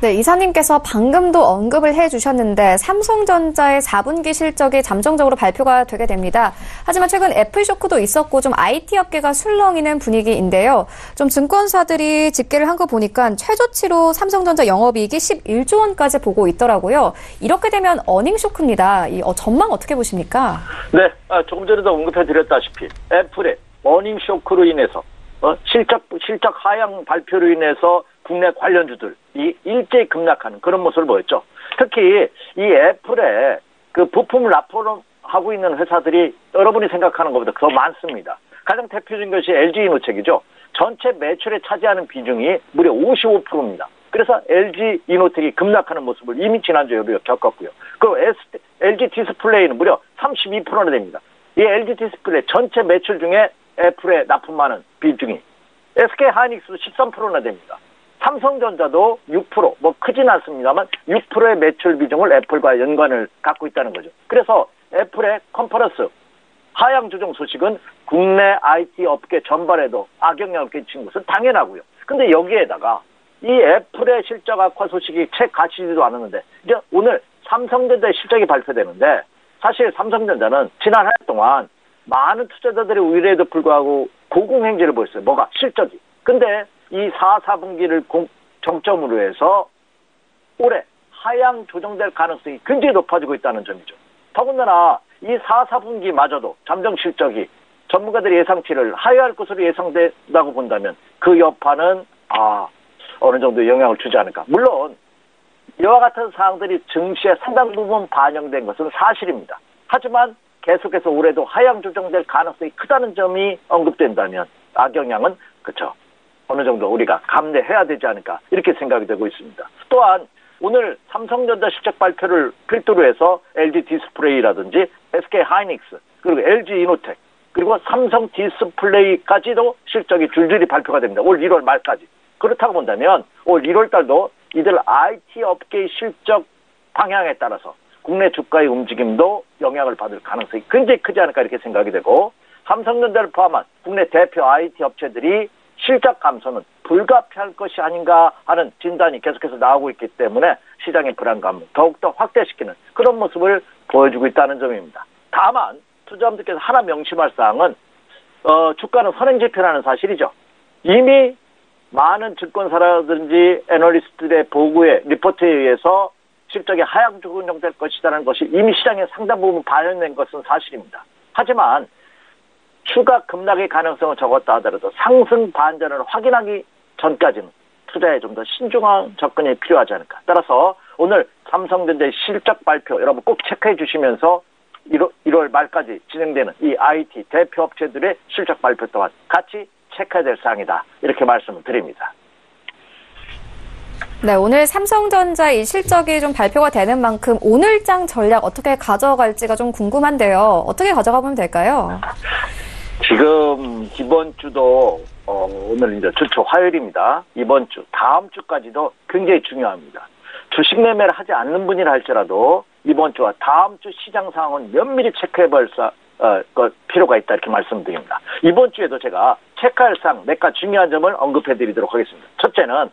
네, 이사님께서 방금도 언급을 해주셨는데 삼성전자의 4분기 실적이 잠정적으로 발표가 되게 됩니다. 하지만 최근 애플 쇼크도 있었고 좀 IT 업계가 술렁이는 분위기인데요. 좀 증권사들이 집계를 한 거 보니까 최저치로 삼성전자 영업이익이 11조 원까지 보고 있더라고요. 이렇게 되면 어닝 쇼크입니다. 이 전망 어떻게 보십니까? 네, 조금 전에도 언급해드렸다시피 애플의 어닝 쇼크로 인해서 실적 하향 발표로 인해서 국내 관련주들이 일제히 급락하는 그런 모습을 보였죠. 특히 이 애플의 그 부품을 납품하고 있는 회사들이 여러분이 생각하는 것보다 더 많습니다. 가장 대표적인 것이 LG이노텍이죠. 전체 매출에 차지하는 비중이 무려 55%입니다. 그래서 LG이노텍이 급락하는 모습을 이미 지난주에 우리가 겪었고요. 그리고 LG 디스플레이는 무려 32%나 됩니다. 이 LG 디스플레이 전체 매출 중에 애플에 납품하는 비중이 SK 하이닉스도 13%나 됩니다. 삼성전자도 6%, 크진 않습니다만 6%의 매출 비중을 애플과 연관을 갖고 있다는 거죠. 그래서 애플의 컨퍼런스 하향 조정 소식은 국내 IT 업계 전반에도 악영향을 끼친 것은 당연하고요. 근데 여기에다가 이 애플의 실적 악화 소식이 채 가시지도 않았는데 이제 오늘 삼성전자의 실적이 발표되는데 사실 삼성전자는 지난 한 해 동안 많은 투자자들의 우려에도 불구하고 고공행진을 보였어요. 뭐가? 실적이. 근데 이 4분기를 정점으로 해서 올해 하향 조정될 가능성이 굉장히 높아지고 있다는 점이죠. 더군다나 이 4분기마저도 잠정 실적이 전문가들의 예상치를 하회할 것으로 예상된다고 본다면 그 여파는 어느 정도 영향을 주지 않을까. 물론 이와 같은 사항들이 증시에 상당 부분 반영된 것은 사실입니다. 하지만 계속해서 올해도 하향 조정될 가능성이 크다는 점이 언급된다면 악영향은 그렇죠. 어느 정도 우리가 감내해야 되지 않을까 이렇게 생각이 되고 있습니다. 또한 오늘 삼성전자 실적 발표를 필두로 해서 LG 디스플레이라든지 SK 하이닉스 그리고 LG 이노텍 그리고 삼성 디스플레이까지도 실적이 줄줄이 발표가 됩니다. 올 1월 말까지. 그렇다고 본다면 올 1월 달도 이들 IT 업계의 실적 방향에 따라서 국내 주가의 움직임도 영향을 받을 가능성이 굉장히 크지 않을까 이렇게 생각이 되고 삼성전자를 포함한 국내 대표 IT 업체들이 실적 감소는 불가피할 것이 아닌가 하는 진단이 계속해서 나오고 있기 때문에 시장의 불안감을 더욱더 확대시키는 그런 모습을 보여주고 있다는 점입니다. 다만 투자자분들께서 하나 명심할 사항은 주가는 선행지표라는 사실이죠. 이미 많은 증권사라든지 애널리스트들의 보고에 리포트에 의해서 실적이 하향 조정될 것이라는 것이 이미 시장에 상당 부분 반영된 것은 사실입니다. 하지만 추가 급락의 가능성은 적었다 하더라도 상승 반전을 확인하기 전까지는 투자에 좀 더 신중한 접근이 필요하지 않을까. 따라서 오늘 삼성전자의 실적 발표 여러분 꼭 체크해 주시면서 1월 말까지 진행되는 이 IT 대표 업체들의 실적 발표 또한 같이 체크해야 될 사항이다. 이렇게 말씀을 드립니다. 네, 오늘 삼성전자 이 실적이 좀 발표가 되는 만큼 오늘장 전략 어떻게 가져갈지가 좀 궁금한데요. 어떻게 가져가 보면 될까요? 지금 이번 주도 오늘 이제 주초 화요일입니다. 이번 주 다음 주까지도 굉장히 중요합니다. 주식 매매를 하지 않는 분이라 할지라도 이번 주와 다음 주 시장 상황은 면밀히 체크해볼 필요가 있다 이렇게 말씀드립니다. 이번 주에도 제가 체크할 사항 몇 가지 중요한 점을 언급해드리도록 하겠습니다. 첫째는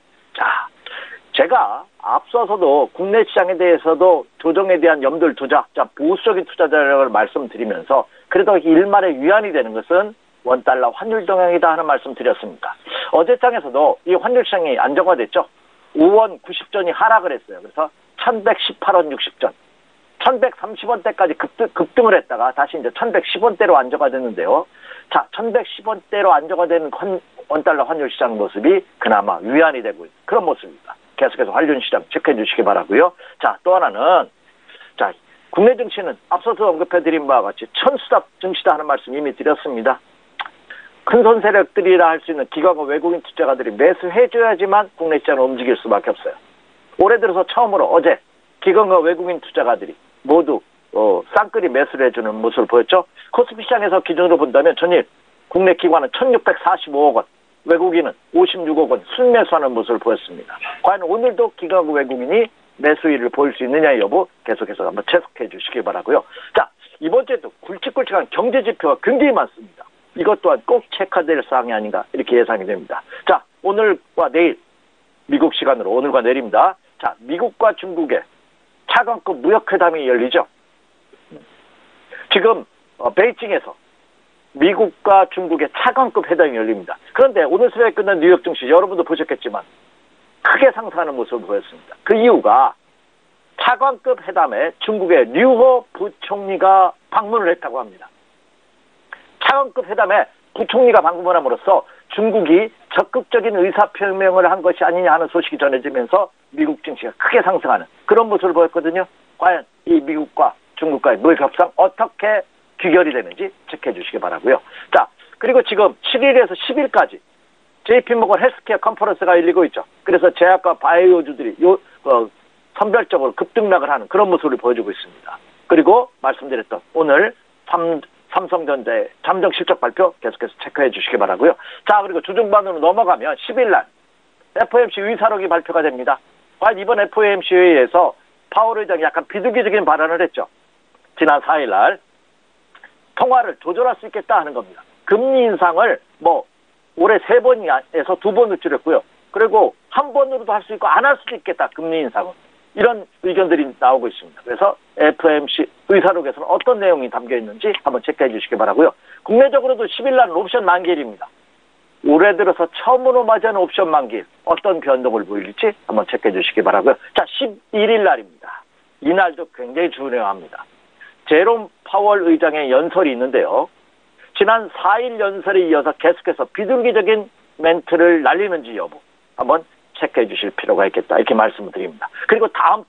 제가 앞서서도 국내 시장에 대해서도 조정에 대한 염두를 두자 보수적인 투자 전략을 말씀드리면서 그래도 일말의 위안이 되는 것은 원달러 환율 동향이다 하는 말씀 드렸습니다. 어제 장에서도 이 환율 시장이 안정화됐죠. 5원 90전이 하락을 했어요. 그래서 1118원 60전 1130원대까지 급등을 했다가 다시 이제 1110원대로 안정화됐는데요. 1110원대로 안정화되는 원달러 환율 시장 모습이 그나마 위안이 되고 있는 그런 모습입니다. 계속해서 환율 시장 체크해 주시기 바라고요. 또 하나는 국내 증시는 앞서서 언급해드린 바와 같이 천수답 증시다 하는 말씀 이미 드렸습니다. 큰손 세력들이라 할 수 있는 기관과 외국인 투자가들이 매수해줘야지만 국내 시장을 움직일 수밖에 없어요. 올해 들어서 처음으로 어제 기관과 외국인 투자가들이 모두 쌍끌이 매수를 해주는 모습을 보였죠. 코스피 시장에서 기준으로 본다면 전일 국내 기관은 1645억 원, 외국인은 56억 원 순매수하는 모습을 보였습니다. 과연 오늘도 기관과 외국인이 매수일을 보일 수 있느냐의 여부 계속해서 한번 체크해 주시기 바라고요. 이번 주에도 굵직굵직한 경제지표가 굉장히 많습니다. 이것 또한 꼭 체크될 사항이 아닌가 이렇게 예상이 됩니다. 오늘과 내일 미국 시간으로 오늘과 내일입니다. 미국과 중국의 차관급 무역회담이 열리죠. 지금 베이징에서 미국과 중국의 차관급 회담이 열립니다. 그런데 오늘 새벽에 끝난 뉴욕 증시 여러분도 보셨겠지만 크게 상승하는 모습을 보였습니다. 그 이유가 차관급 회담에 중국의 류호 부총리가 방문을 했다고 합니다. 차관급 회담에 부총리가 방문을 함으로써 중국이 적극적인 의사표명을 한 것이 아니냐 하는 소식이 전해지면서 미국 증시가 크게 상승하는 그런 모습을 보였거든요. 과연 이 미국과 중국과의 무역 협상 어떻게 귀결이 되는지 체크해 주시기 바라고요. 그리고 지금 7일에서 10일까지 JP모건 헬스케어 컨퍼런스가 열리고 있죠. 그래서 제약과 바이오주들이 선별적으로 급등락을 하는 그런 모습을 보여주고 있습니다. 그리고 말씀드렸던 오늘 삼성전자의 잠정 실적 발표 계속해서 체크해 주시기 바라고요. 그리고 주중반으로 넘어가면 10일날 FOMC 의사록이 발표가 됩니다. 과연 이번 FOMC 회의에서 파월 의장이 약간 비둘기적인 발언을 했죠. 지난 4일날 통화를 조절할 수 있겠다 하는 겁니다. 금리 인상을 올해 3번에서 2번을 줄였고요. 그리고 한 번으로도 할 수 있고 안 할 수도 있겠다. 금리 인상은. 이런 의견들이 나오고 있습니다. 그래서 FOMC 의사록에서는 어떤 내용이 담겨 있는지 한번 체크해 주시기 바라고요. 국내적으로도 10일 날 옵션 만기일입니다. 올해 들어서 처음으로 맞이하는 옵션 만기일 어떤 변동을 보일지 한번 체크해 주시기 바라고요. 자, 11일 날입니다. 이날도 굉장히 중요합니다. 제롬 파월 의장의 연설이 있는데요. 지난 4일 연설에 이어서 계속해서 비둘기적인 멘트를 날리는지 여부 한번 체크해 주실 필요가 있겠다 이렇게 말씀을 드립니다. 그리고 다음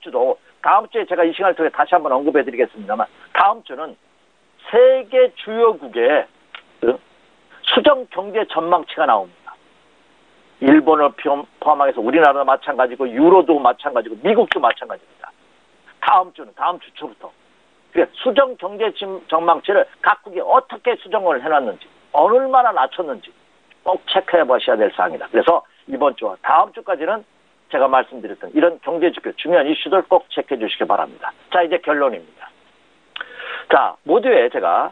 주에 제가 이 시간을 통해 다시 한번 언급해 드리겠습니다만 다음 주는 세계 주요국의 수정 경제 전망치가 나옵니다. 일본을 포함해서 우리나라도 마찬가지고 유로도 마찬가지고 미국도 마찬가지입니다. 다음 주 초부터 수정 경제 전망치를 각국이 어떻게 수정을 해놨는지 얼마나 낮췄는지 꼭 체크해 보셔야 될 사항이다. 그래서 이번 주와 다음 주까지는 제가 말씀드렸던 이런 경제지표 중요한 이슈들 꼭 체크해 주시기 바랍니다. 자, 이제 결론입니다. 자, 모두에 제가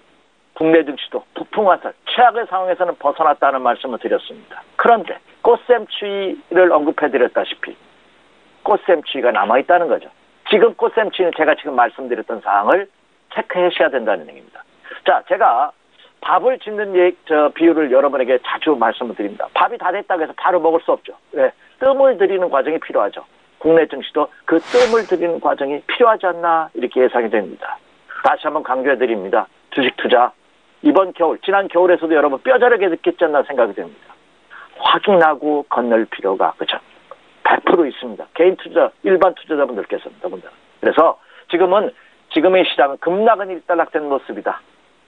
국내 증시도 부풍화살 최악의 상황에서는 벗어났다는 말씀을 드렸습니다. 그런데 꽃샘추위를 언급해 드렸다시피 꽃샘추위가 남아있다는 거죠. 지금 꽃샘추위는 제가 지금 말씀드렸던 사항을 체크하셔야 된다는 얘기입니다. 자, 제가 밥을 짓는 비율을 여러분에게 자주 말씀을 드립니다. 밥이 다 됐다고 해서 바로 먹을 수 없죠. 네, 뜸을 들이는 과정이 필요하죠. 국내 증시도 그 뜸을 들이는 과정이 필요하지 않나 이렇게 예상이 됩니다. 다시 한번 강조해 드립니다. 주식 투자 이번 겨울, 지난 겨울에서도 여러분 뼈저리게 느꼈지 않나 생각이 됩니다. 확인하고 건널 필요가 그죠? 100% 있습니다. 개인 투자, 일반 투자자분들께서는 더군다나. 그래서 지금의 시장은 급락은 일단락된 모습이다.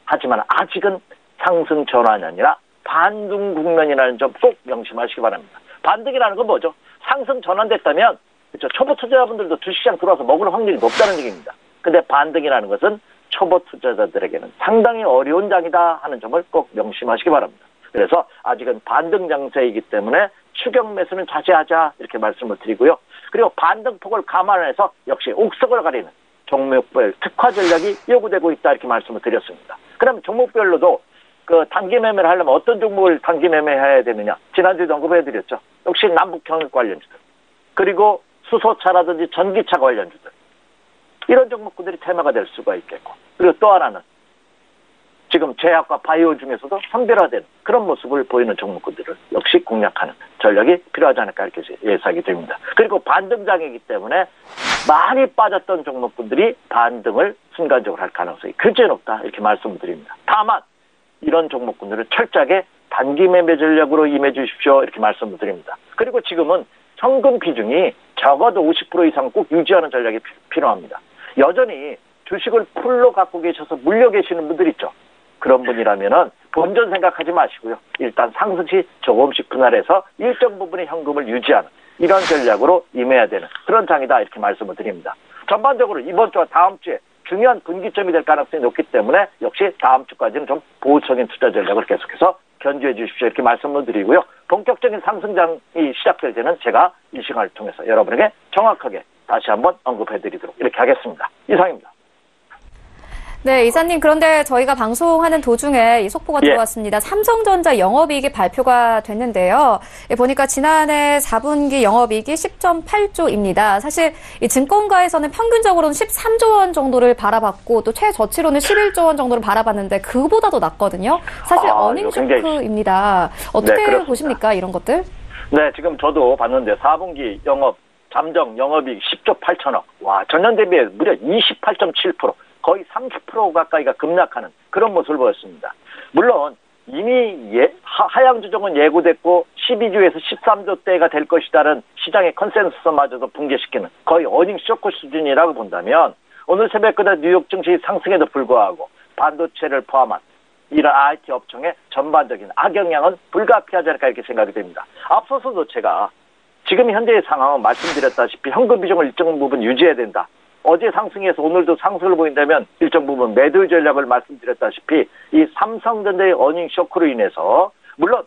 하지만 아직은 상승 전환이 아니라 반등 국면이라는 점 꼭 명심하시기 바랍니다. 반등이라는 건 뭐죠? 상승 전환됐다면 그렇죠? 초보 투자자분들도 주식시장 들어와서 먹을 확률이 높다는 얘기입니다. 근데 반등이라는 것은 초보 투자자들에게는 상당히 어려운 장이다 하는 점을 꼭 명심하시기 바랍니다. 그래서 아직은 반등 장세이기 때문에 추격 매수는 자제하자 이렇게 말씀을 드리고요. 그리고 반등폭을 감안해서 역시 옥석을 가리는 종목별 특화 전략이 요구되고 있다 이렇게 말씀을 드렸습니다. 그럼 종목별로도 그 단기 매매를 하려면 어떤 종목을 단기 매매해야 되느냐? 지난주에도 언급해드렸죠. 역시 남북경협 관련주들 그리고 수소차라든지 전기차 관련주들 이런 종목군들이 테마가 될 수가 있겠고 그리고 또 하나는 지금 제약과 바이오 중에서도 선별화된 그런 모습을 보이는 종목군들을 역시 공략하는 전략이 필요하지 않을까 이렇게 예상이 됩니다. 그리고 반등장이기 때문에 많이 빠졌던 종목군들이 반등을 순간적으로 할 가능성이 굉장히 높다 이렇게 말씀을 드립니다. 다만 이런 종목군들은 철저하게 단기 매매 전략으로 임해 주십시오 이렇게 말씀을 드립니다. 그리고 지금은 현금 비중이 적어도 50% 이상 꼭 유지하는 전략이 필요합니다. 여전히 주식을 풀로 갖고 계셔서 물려 계시는 분들 있죠. 그런 분이라면은 본전 생각하지 마시고요. 일단 상승 시 조금씩 분할해서 일정 부분의 현금을 유지하는 이런 전략으로 임해야 되는 그런 장이다 이렇게 말씀을 드립니다. 전반적으로 이번 주와 다음 주에 중요한 분기점이 될 가능성이 높기 때문에 역시 다음 주까지는 좀 보수적인 투자 전략을 계속해서 견주해 주십시오 이렇게 말씀을 드리고요. 본격적인 상승장이 시작될 때는 제가 이 시간을 통해서 여러분에게 정확하게 다시 한번 언급해 드리도록 이렇게 하겠습니다. 이상입니다. 네, 이사님, 그런데 저희가 방송하는 도중에 이 속보가 들어왔습니다. 삼성전자 영업이익이 발표가 됐는데요. 보니까 지난해 4분기 영업이익이 10.8조입니다. 사실 이 증권가에서는 평균적으로는 13조 원 정도를 바라봤고 또 최저치로는 11조 원 정도를 바라봤는데 그보다도 낮거든요. 사실 어닝 쇼크입니다. 어떻게 네, 보십니까, 이런 것들? 네, 지금 저도 봤는데 4분기 잠정 영업이익 10조 8천억. 와, 전년 대비해 무려 28.7%. 거의 30% 가까이가 급락하는 그런 모습을 보였습니다. 물론 이미 하향 조정은 예고됐고 12주에서 13조대가 될 것이다라는 시장의 컨센서스마저도 붕괴시키는 거의 어닝 쇼크 수준이라고 본다면 오늘 새벽까지 뉴욕 증시 상승에도 불구하고 반도체를 포함한 이런 IT 업종의 전반적인 악영향은 불가피하지 않을까 이렇게 생각이 됩니다. 앞서서도 제가 지금 현재의 상황은 말씀드렸다시피 현금 비중을 일정 부분 유지해야 된다. 어제 상승해서 오늘도 상승을 보인다면 일정 부분 매도 전략을 말씀드렸다시피 이 삼성전자의 어닝 쇼크로 인해서 물론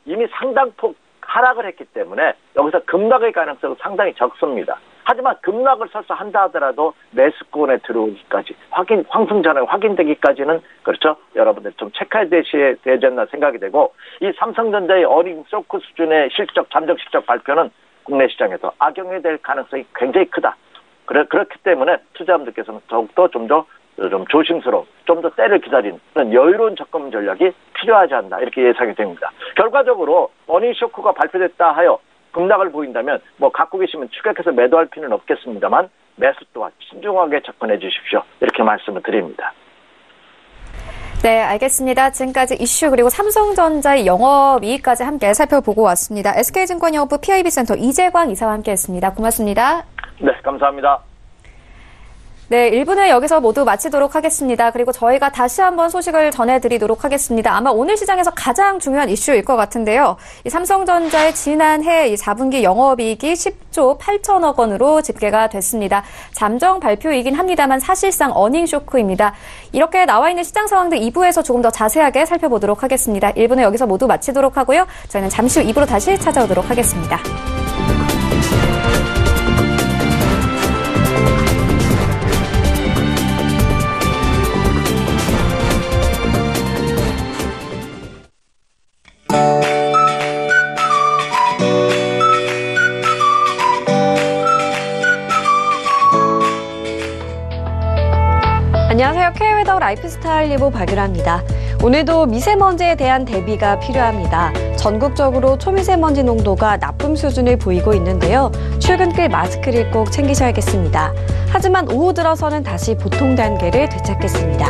이미 상당폭 하락을 했기 때문에 여기서 급락의 가능성은 상당히 적습니다. 하지만 급락을 설사 한다 하더라도 매수권에 들어오기까지 황승전에 확인되기까지는 그렇죠. 여러분들 좀 체크해야 되지 않나 생각이 되고 이 삼성전자의 어닝 쇼크 수준의 잠정 실적 발표는 국내 시장에서 악영향이 될 가능성이 굉장히 크다. 그렇기 때문에 투자자분들께서는 더욱더 좀 조심스러운, 좀 더 때를 기다리는 그런 여유로운 접근 전략이 필요하지 않나 이렇게 예상이 됩니다. 결과적으로 어닝 쇼크가 발표됐다 하여 급락을 보인다면 갖고 계시면 추격해서 매도할 필요는 없겠습니다만 매수 또한 신중하게 접근해 주십시오. 이렇게 말씀을 드립니다. 네, 알겠습니다. 지금까지 이슈 그리고 삼성전자의 영업이익까지 함께 살펴보고 왔습니다. SK증권 영업부 PIB센터 이재광 이사와 함께했습니다. 고맙습니다. 네, 감사합니다. 네, 1부는 여기서 모두 마치도록 하겠습니다. 그리고 저희가 다시 한번 소식을 전해드리도록 하겠습니다. 아마 오늘 시장에서 가장 중요한 이슈일 것 같은데요. 이 삼성전자의 지난해 이 4분기 영업이익이 10조 8천억 원으로 집계가 됐습니다. 잠정 발표이긴 합니다만 사실상 어닝 쇼크입니다. 이렇게 나와 있는 시장 상황들 2부에서 조금 더 자세하게 살펴보도록 하겠습니다. 1부는 여기서 모두 마치도록 하고요. 저희는 잠시 후 2부로 다시 찾아오도록 하겠습니다. 안녕하세요. K웨더 라이프스타일 예보 박유라입니다. 오늘도 미세먼지에 대한 대비가 필요합니다. 전국적으로 초미세먼지 농도가 나쁨 수준을 보이고 있는데요. 출근길 마스크를 꼭 챙기셔야겠습니다. 하지만 오후 들어서는 다시 보통 단계를 되찾겠습니다.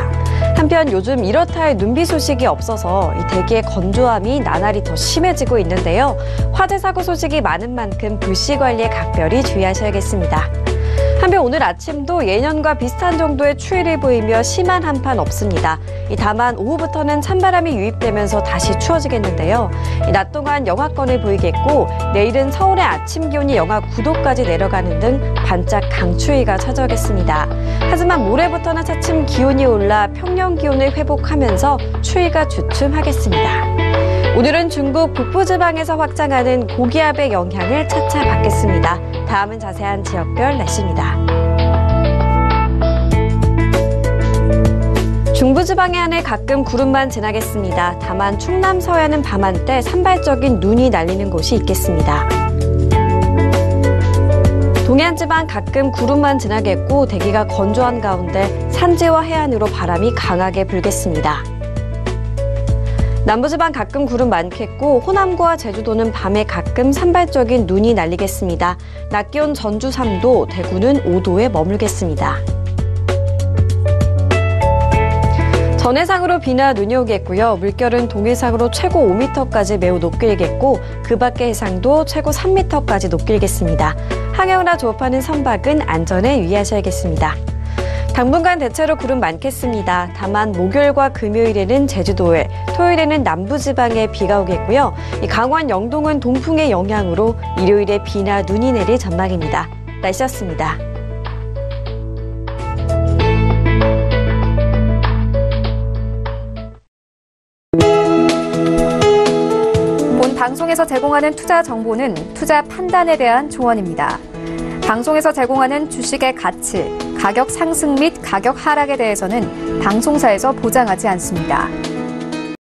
한편 요즘 이렇다 할 눈비 소식이 없어서 이 대기의 건조함이 나날이 더 심해지고 있는데요. 화재 사고 소식이 많은 만큼 불씨 관리에 각별히 주의하셔야겠습니다. 한편 오늘 아침도 예년과 비슷한 정도의 추위를 보이며 심한 한판 없습니다. 다만 오후부터는 찬바람이 유입되면서 다시 추워지겠는데요. 낮 동안 영하권을 보이겠고 내일은 서울의 아침 기온이 영하 9도까지 내려가는 등 반짝 강추위가 찾아오겠습니다. 하지만 모레부터는 차츰 기온이 올라 평년 기온을 회복하면서 추위가 주춤하겠습니다. 오늘은 중국 북부지방에서 확장하는 고기압의 영향을 차차 받겠습니다. 다음은 자세한 지역별 날씨입니다. 중부지방의 하늘 가끔 구름만 지나겠습니다. 다만 충남 서해는 밤한때 산발적인 눈이 날리는 곳이 있겠습니다. 동해안지방 가끔 구름만 지나겠고 대기가 건조한 가운데 산지와 해안으로 바람이 강하게 불겠습니다. 남부지방 가끔 구름 많겠고 호남과 제주도는 밤에 가끔 산발적인 눈이 날리겠습니다. 낮 기온 전주 3도, 대구는 5도에 머물겠습니다. 전해상으로 비나 눈이 오겠고요. 물결은 동해상으로 최고 5m까지 매우 높게 일겠고 그 밖의 해상도 최고 3m까지 높게 일겠습니다. 항해우나 조업하는 선박은 안전에 유의하셔야겠습니다. 당분간 대체로 구름 많겠습니다. 다만 목요일과 금요일에는 제주도에, 토요일에는 남부지방에 비가 오겠고요. 강원 영동은 동풍의 영향으로 일요일에 비나 눈이 내릴 전망입니다. 날씨였습니다. 본 방송에서 제공하는 투자 정보는 투자 판단에 대한 조언입니다. 방송에서 제공하는 주식의 가치, 가격 상승 및 가격 하락에 대해서는 방송사에서 보장하지 않습니다.